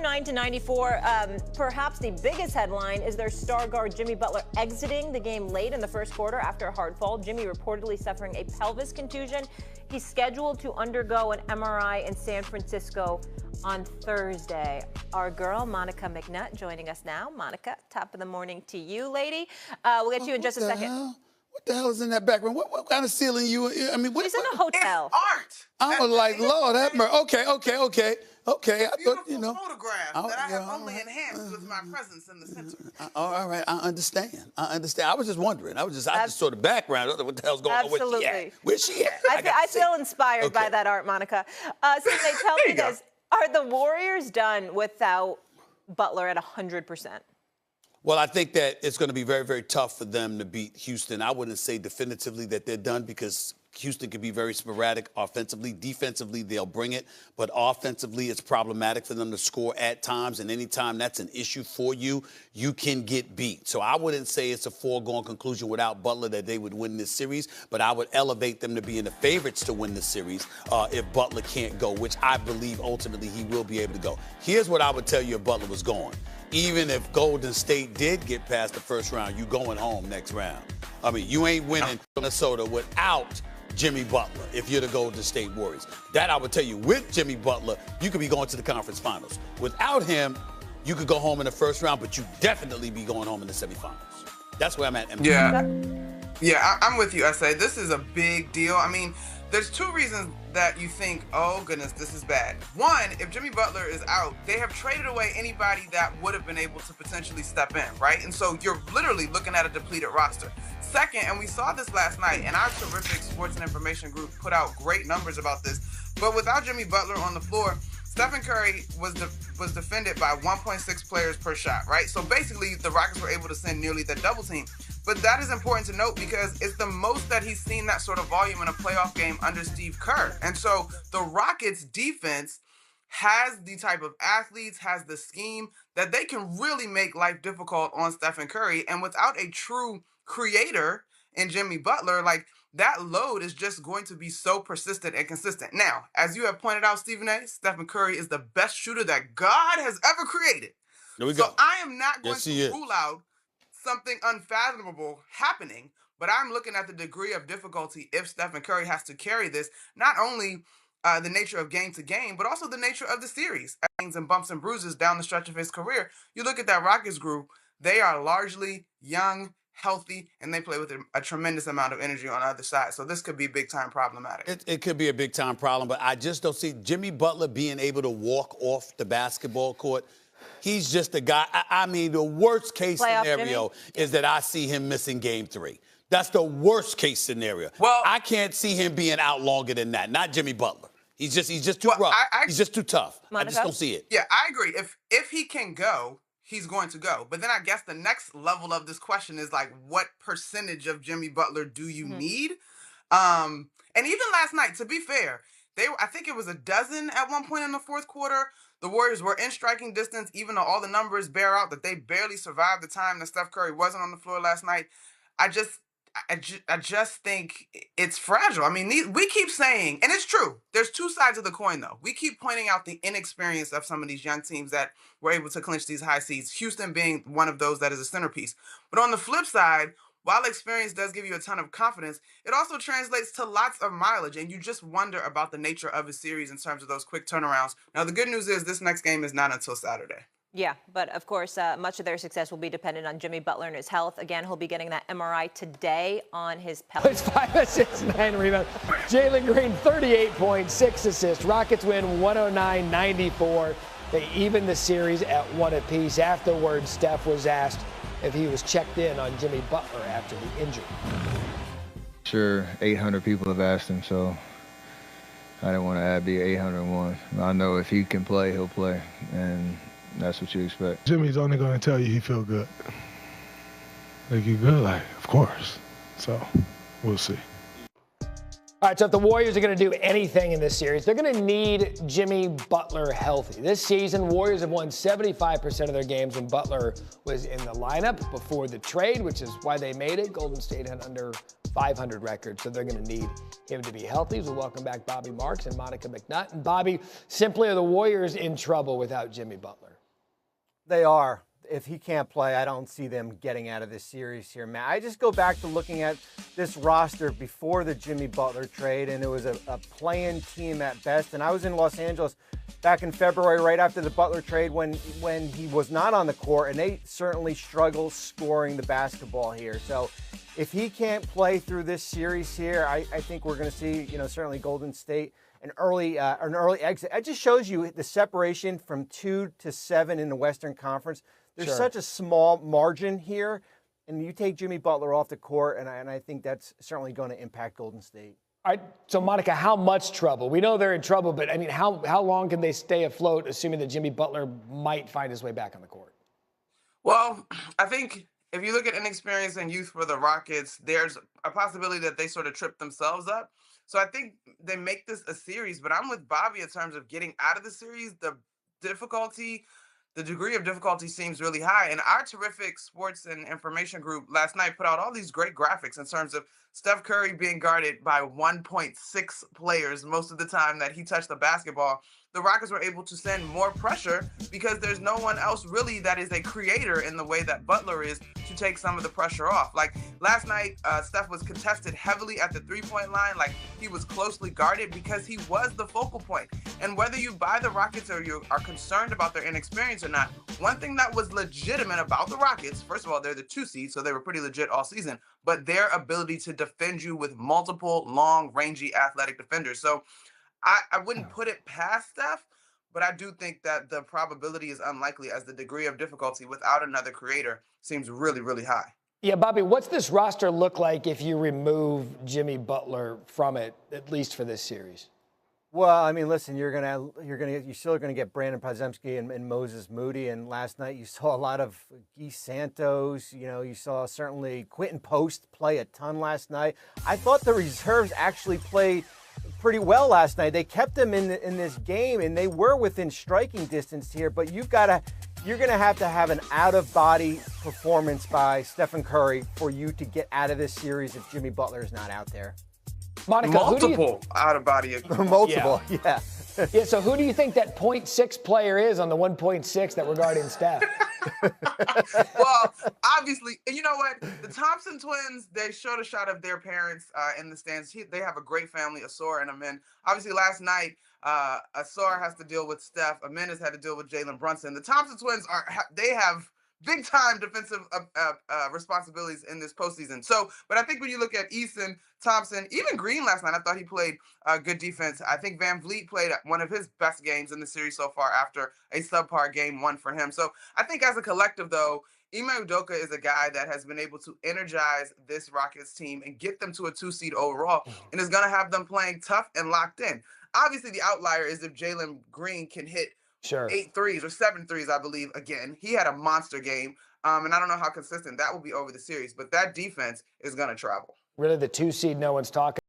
109 to 94. Perhaps the biggest headline is their star guard Jimmy Butler exiting the game late in the first quarter after a hard fall. Jimmy reportedly suffering a pelvis contusion. He's scheduled to undergo an MRI in San Francisco on Thursday. Our girl, Monica McNutt, joining us now. Monica, top of the morning to you, lady. We'll get you in just a second. What the hell is in that background? What kind of ceiling you? I mean, He's in a hotel. It's art. I was like, Lord, that okay. I thought, Photograph that I have only enhanced with my presence in the center. All right, I understand. I was just wondering. I just saw the background. What the hell's going on? Absolutely. Where's she at? I feel inspired by that art, Monica. So they tell me this: are the Warriors done without Butler at 100%? Well, I think that it's going to be very, very tough for them to beat Houston. I wouldn't say definitively that they're done because Houston can be very sporadic offensively. Defensively, they'll bring it. But offensively, it's problematic for them to score at times. And anytime that's an issue for you, you can get beat. So I wouldn't say it's a foregone conclusion without Butler that they would win this series. But I would elevate them to being the favorites to win the series if Butler can't go, which I believe ultimately he will be able to go. Here's what I would tell you if Butler was going. Even if Golden State did get past the first round, you going home next round. I mean, you ain't winning Minnesota without Jimmy Butler if you're the Golden State Warriors. That I would tell you, with Jimmy Butler, you could be going to the conference finals. Without him, you could go home in the first round, but you definitely be going home in the semifinals. That's where I'm at. Yeah, I'm with you, S.A. This is a big deal. I mean, there's two reasons that you think, oh, goodness, this is bad. One, if Jimmy Butler is out, they have traded away anybody that would have been able to potentially step in, right? And so you're literally looking at a depleted roster. Second, and we saw this last night, and our terrific sports and information group put out great numbers about this, but without Jimmy Butler on the floor, Stephen Curry was defended by 1.6 players per shot, right? So basically, the Rockets were able to send nearly the double team. But that is important to note because it's the most that he's seen that sort of volume in a playoff game under Steve Kerr. And so the Rockets defense has the type of athletes, has the scheme that they can really make life difficult on Stephen Curry. And without a true creator in Jimmy Butler, like, that load is just going to be so persistent and consistent. Now, as you have pointed out, Stephen A., Stephen Curry is the best shooter that God has ever created. There we go. So I am not going to rule out something unfathomable happening, but I'm looking at the degree of difficulty if Stephen Curry has to carry this, not only the nature of game to game, but also the nature of the series. And bumps and bruises down the stretch of his career. You look at that Rockets group, they are largely young, healthy, and they play with a tremendous amount of energy on the other side. So this could be big-time problematic. It could be a big-time problem, but I just don't see Jimmy Butler being able to walk off the basketball court. He's just a guy. I mean, the worst-case scenario is that I see him missing Game 3. That's the worst-case scenario. Well, I can't see him being out longer than that. Not Jimmy Butler. He's just too rough. He's just too tough. Monica? I just don't see it. Yeah, I agree. If he can go, he's going to go. But then I guess the next level of this question is, like, what percentage of Jimmy Butler do you need? And even last night, to be fair, I think it was a dozen at one point in the fourth quarter. The Warriors were in striking distance, even though all the numbers bear out that they barely survived the time that Steph Curry wasn't on the floor last night. I just think it's fragile. I mean, we keep saying, and it's true, there's two sides of the coin, though. We keep pointing out the inexperience of some of these young teams that were able to clinch these high seeds, Houston being one of those that is a centerpiece. But on the flip side, while experience does give you a ton of confidence, it also translates to lots of mileage, and you just wonder about the nature of a series in terms of those quick turnarounds. Now, the good news is this next game is not until Saturday. Yeah, but of course, much of their success will be dependent on Jimmy Butler and his health. Again, he'll be getting that MRI today on his pelvis. 5 assists, 9 rebounds. Jalen Green, 38 points, 6 assists. Rockets win 109-94. They even the series at 1 apiece. Afterwards, Steph was asked if he was checked in on Jimmy Butler after the injury. Sure, 800 people have asked him, so I didn't want to be 801. I know if he can play, he'll play, and that's what you expect. Jimmy's only going to tell you he feel good. Like, you good? Like, of course. So, we'll see. All right, so if the Warriors are going to do anything in this series, they're going to need Jimmy Butler healthy. This season, Warriors have won 75% of their games when Butler was in the lineup before the trade, which is why they made it. Golden State had under 500 record, so they're going to need him to be healthy. So welcome back Bobby Marks and Monica McNutt. And Bobby, simply are the Warriors in trouble without Jimmy Butler? They are. If he can't play, I don't see them getting out of this series here, Matt. I just go back to looking at this roster before the Jimmy Butler trade, and it was a play-in team at best. And I was in Los Angeles back in February, right after the Butler trade, when he was not on the court, and they certainly struggle scoring the basketball here. So if he can't play through this series here, I think we're going to see, certainly Golden State an early exit. It just shows you the separation from 2 to 7 in the Western Conference. There's such a small margin here, and you take Jimmy Butler off the court, and I think that's certainly going to impact Golden State. All right, so Monica, how much trouble? We know they're in trouble, but I mean, how long can they stay afloat, assuming that Jimmy Butler might find his way back on the court? Well, I think if you look at inexperience and youth for the Rockets, there's a possibility that they sort of trip themselves up. So I think they make this a series, but I'm with Bobby in terms of getting out of the series. The degree of difficulty seems really high. And our terrific sports and information group last night put out all these great graphics in terms of Steph Curry being guarded by 1.6 players most of the time that he touched the basketball. The Rockets were able to send more pressure because there's no one else really that is a creator in the way that Butler is to take some of the pressure off. Like last night, Steph was contested heavily at the three-point line. Like he was closely guarded because he was the focal point. And whether you buy the Rockets or you are concerned about their inexperience or not, one thing that was legitimate about the Rockets, first of all, they're the 2 seed, so they were pretty legit all season, but their ability to defend you with multiple long, rangy, athletic defenders. So I wouldn't put it past Steph, but I do think that the probability is unlikely as the degree of difficulty without another creator seems really, really high. Yeah, Bobby, what's this roster look like if you remove Jimmy Butler from it, at least for this series? Well, I mean, listen, you're still gonna get Brandon Podziemski and Moses Moody, and last night you saw a lot of Guy Santos. You saw certainly Quentin Post play a ton last night. I thought the reserves actually played pretty well last night. They kept them in this game, and they were within striking distance here. But you're gonna have to have an out-of-body performance by Stephen Curry for you to get out of this series if Jimmy Butler is not out there. Monica, multiple out-of-body. Multiple, yeah. Yeah, so who do you think that 0.6 player is on the 1.6 that we're guarding Steph? Well, obviously, and you know what? The Thompson twins, they showed a shot of their parents in the stands. They have a great family, Asor and Amin. Obviously, last night, Asor has to deal with Steph. Amin has had to deal with Jalen Brunson. The Thompson twins they have big-time defensive responsibilities in this postseason. So, but I think when you look at Eason, Thompson, even Green last night, I thought he played good defense. I think Van Vliet played one of his best games in the series so far after a subpar game 1 for him. So I think as a collective, though, Ime Udoka is a guy that has been able to energize this Rockets team and get them to a 2 seed overall and is going to have them playing tough and locked in. Obviously, the outlier is if Jalen Green can hit 8 threes or 7 threes, I believe. Again, he had a monster game, and I don't know how consistent that will be over the series, but that defense is going to travel. Really, the 2 seed no one's talking